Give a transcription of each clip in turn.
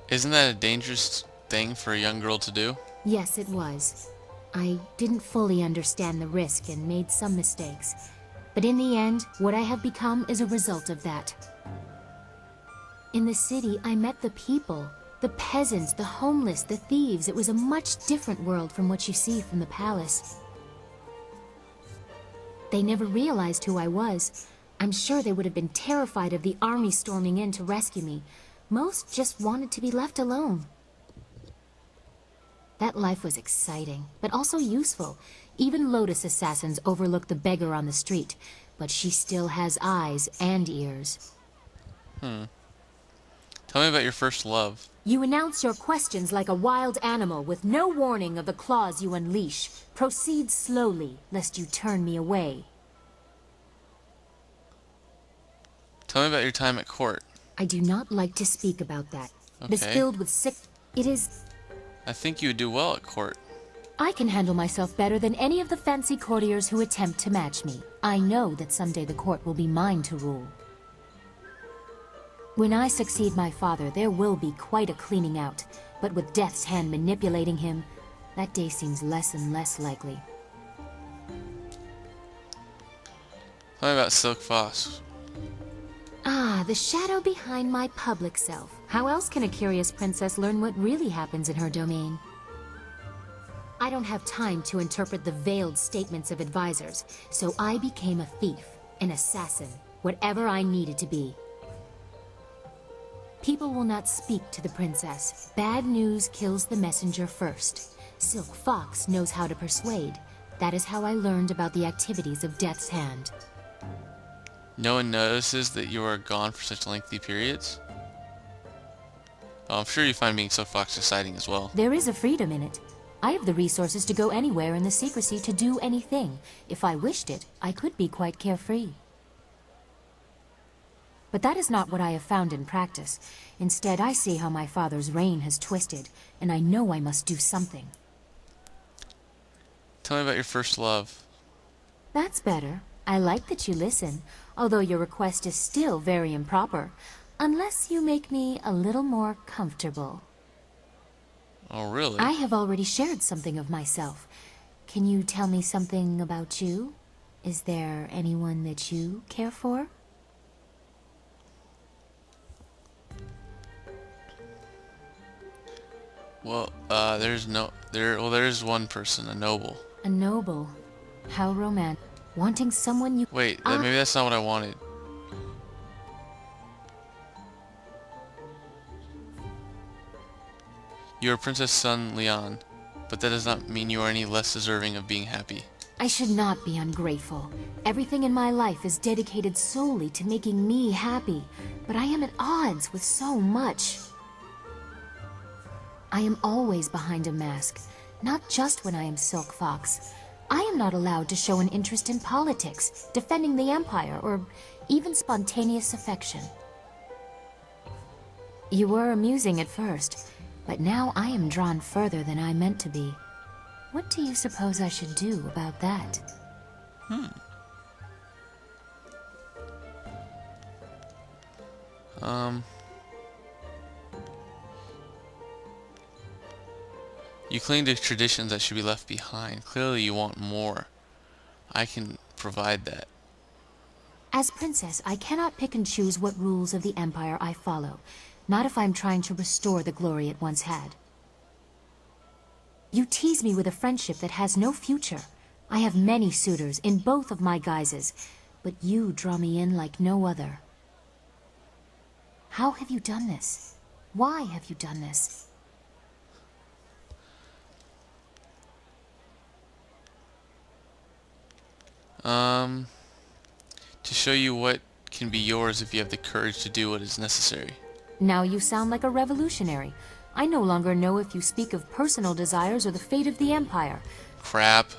Isn't that a dangerous thing for a young girl to do? Yes, it was. I didn't fully understand the risk and made some mistakes. But in the end, what I have become is a result of that. In the city, I met the people. The peasants, the homeless, the thieves. It was a much different world from what you see from the palace. They never realized who I was. I'm sure they would have been terrified of the army storming in to rescue me. Most just wanted to be left alone. That life was exciting, but also useful. Even Lotus assassins overlook the beggar on the street, but she still has eyes and ears. Tell me about your first love. You announce your questions like a wild animal with no warning of the claws you unleash. Proceed slowly, lest you turn me away. Tell me about your time at court. I do not like to speak about that. It is Okay. filled with sick... It is... I think you would do well at court. I can handle myself better than any of the fancy courtiers who attempt to match me. I know that someday the court will be mine to rule. When I succeed my father, there will be quite a cleaning out. But with Death's hand manipulating him, that day seems less and less likely. Tell me about Silk Foss. Ah, the shadow behind my public self. How else can a curious princess learn what really happens in her domain? I don't have time to interpret the veiled statements of advisors, so I became a thief, an assassin, whatever I needed to be. People will not speak to the princess. Bad news kills the messenger first. Silk Fox knows how to persuade. That is how I learned about the activities of Death's Hand. No one notices that you are gone for such lengthy periods? Oh, I'm sure you find being Silk Fox exciting as well. There is a freedom in it. I have the resources to go anywhere in the secrecy to do anything. If I wished it, I could be quite carefree. But that is not what I have found in practice. Instead, I see how my father's reign has twisted, and I know I must do something. Tell me about your first love. That's better. I like that you listen, although your request is still very improper, unless you make me a little more comfortable. Oh, really? I have already shared something of myself. Can you tell me something about you? Is there anyone that you care for? Well, there's one person, a noble. A noble. How romantic. Wanting someone you... Wait, maybe that's not what I wanted. You are Princess Sun Leon, but that does not mean you are any less deserving of being happy. I should not be ungrateful. Everything in my life is dedicated solely to making me happy, but I am at odds with so much. I am always behind a mask, not just when I am Silk Fox. I am not allowed to show an interest in politics, defending the Empire, or even spontaneous affection. You were amusing at first, but now I am drawn further than I meant to be. What do you suppose I should do about that? You cling to traditions that should be left behind. Clearly you want more. I can provide that. As princess, I cannot pick and choose what rules of the Empire I follow, not if I'm trying to restore the glory it once had. You tease me with a friendship that has no future. I have many suitors in both of my guises, but you draw me in like no other. How have you done this? Why have you done this? To show you what can be yours if you have the courage to do what is necessary. Now you sound like a revolutionary. I no longer know if you speak of personal desires or the fate of the Empire. Crap.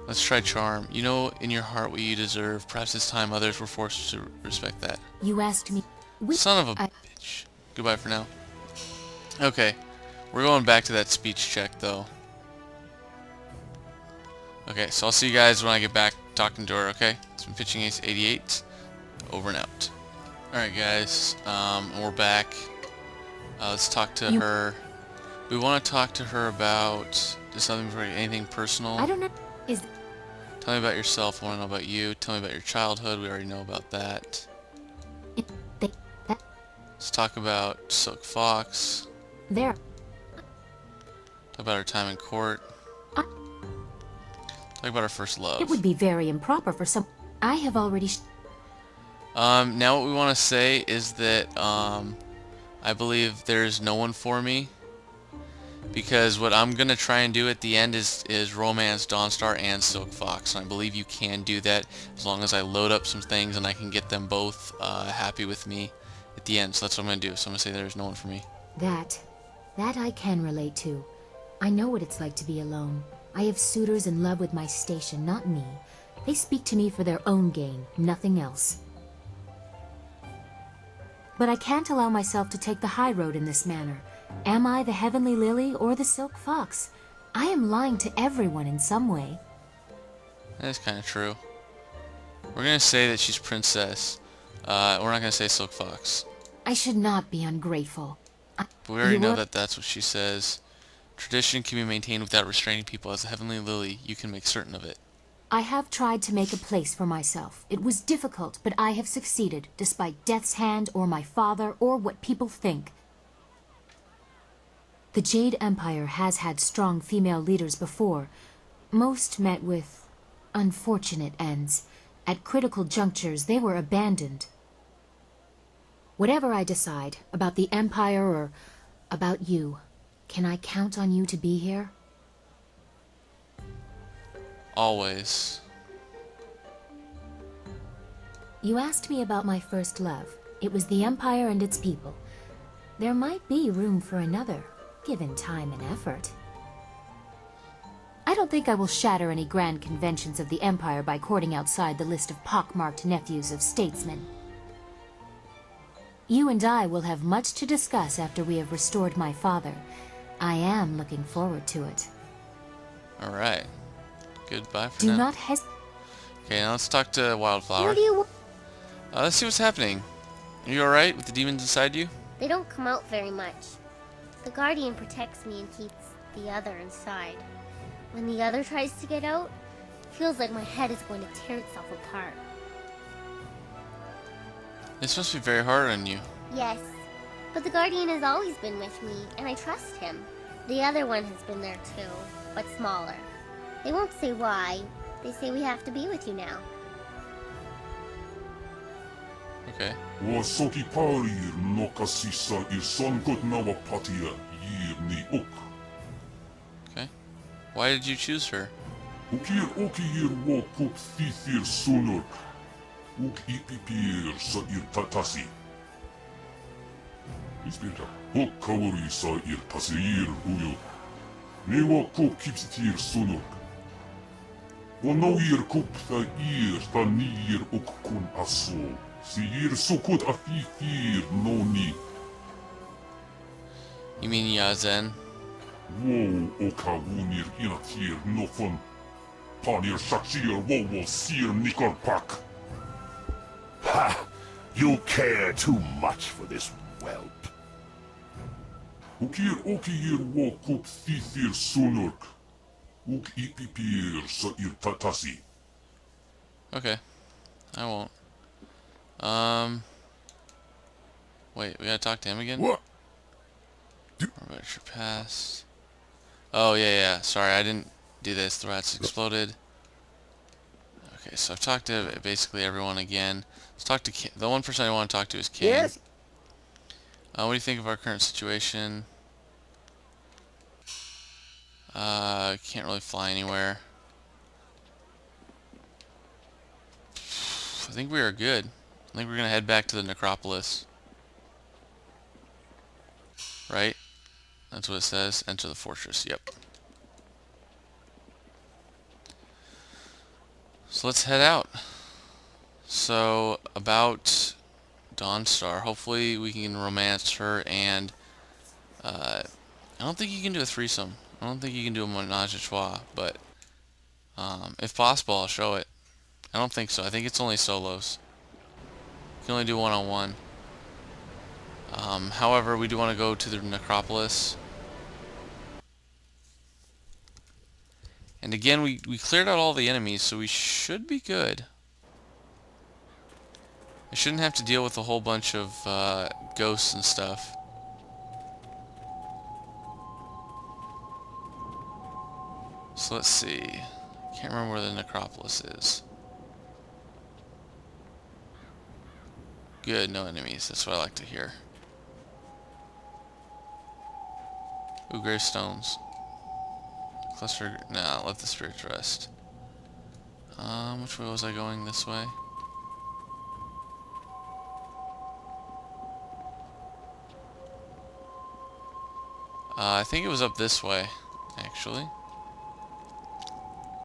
Let's try charm. You know in your heart what you deserve. Perhaps it's time others were forced to respect that. You asked me... Son of a bitch. Goodbye for now. Okay. We're going back to that speech check, though. Okay, so I'll see you guys when I get back talking to her, okay? It's been Pitching Ace 88. Over and out. Alright, guys. We're back. Let's talk to You... her. We want to talk to her about just anything personal. I don't know... Is... Tell me about yourself. I want to know about you. Tell me about your childhood. We already know about that. They... That... Let's talk about Silk Fox. There... Talk about our time in court. I... Talk about our first love. It would be very improper for some... I have already... Now what we want to say is that, I believe there's no one for me. Because what I'm going to try and do at the end is romance Dawnstar and Silk Fox. And I believe you can do that as long as I load up some things and I can get them both happy with me at the end. So that's what I'm going to do. So I'm going to say there's no one for me. That I can relate to. I know what it's like to be alone. I have suitors in love with my station, not me. They speak to me for their own gain, nothing else. But I can't allow myself to take the high road in this manner. Am I the Heavenly Lily or the Silk Fox? I am lying to everyone in some way. That's kind of true. We're going to say that she's Princess. We're not going to say Silk Fox. I should not be ungrateful. But we already know that that's what she says. Tradition can be maintained without restraining people. As a Heavenly Lily, you can make certain of it. I have tried to make a place for myself. It was difficult, but I have succeeded, despite Death's Hand or my father or what people think. The Jade Empire has had strong female leaders before. Most met with unfortunate ends. At critical junctures, they were abandoned. Whatever I decide, about the Empire or about you, can I count on you to be here? Always. You asked me about my first love. It was the Empire and its people. There might be room for another, given time and effort. I don't think I will shatter any grand conventions of the Empire by courting outside the list of pockmarked nephews of statesmen. You and I will have much to discuss after we have restored my father. I am looking forward to it. Alright. Goodbye for Do now. not hesitate. Okay, now let's talk to Wildflower. What do you... Let's see what's happening. Are you alright with the demons inside you? They don't come out very much. The Guardian protects me and keeps the other inside. When the other tries to get out, it feels like my head is going to tear itself apart. It's supposed to be very hard on you. Yes, but the Guardian has always been with me, and I trust him. The other one has been there too, but smaller. They won't say why. They say we have to be with you now. Okay. Wa soki parir no kasisa ir sonkot nawa patia yir ni uk. Okay. Why did you choose her? Ukir okir wo kup thithir sunuk. Uk ipipir sa ir tatasi. Ispirta. Uk kawari sa ir tasir uyo. Ni wa kup kipsitir sunuk. Wa no ir kup tha ir tha nir uk kun aso. Si ir sukut afithir no ni. You mean Yazen? Wo oka wunir inatir nofon. Panir shakshir wo sir nikorpak. Ha! You care too much for this whelp. Ukir okir wo kup thithir sunurk. Uk ipipir sa ir tatasi. Okay. I won't. Wait, we gotta talk to him again? What? What about your past? Oh, yeah. Sorry, I didn't do this. The rats exploded. Okay, so I've talked to basically everyone again. Let's talk to King. The one person I want to talk to is King. Yes. What do you think of our current situation? Can't really fly anywhere. I think we are good. I think we're gonna head back to the necropolis. Right? That's what it says. Enter the fortress. Yep. So let's head out. So about Dawnstar. Hopefully we can romance her, and I don't think you can do a threesome. I don't think you can do a menage a trois, but if possible, I'll show it. I don't think so. I think it's only solos. You can only do one-on-one. However, we do want to go to the necropolis. And again, we cleared out all the enemies, so we should be good. I shouldn't have to deal with a whole bunch of ghosts and stuff. So let's see. Can't remember where the necropolis is. Good, no enemies. That's what I like to hear. Ooh, gravestones. Cluster. Nah, let the spirits rest. Which way was I going? This way? I think it was up this way, actually.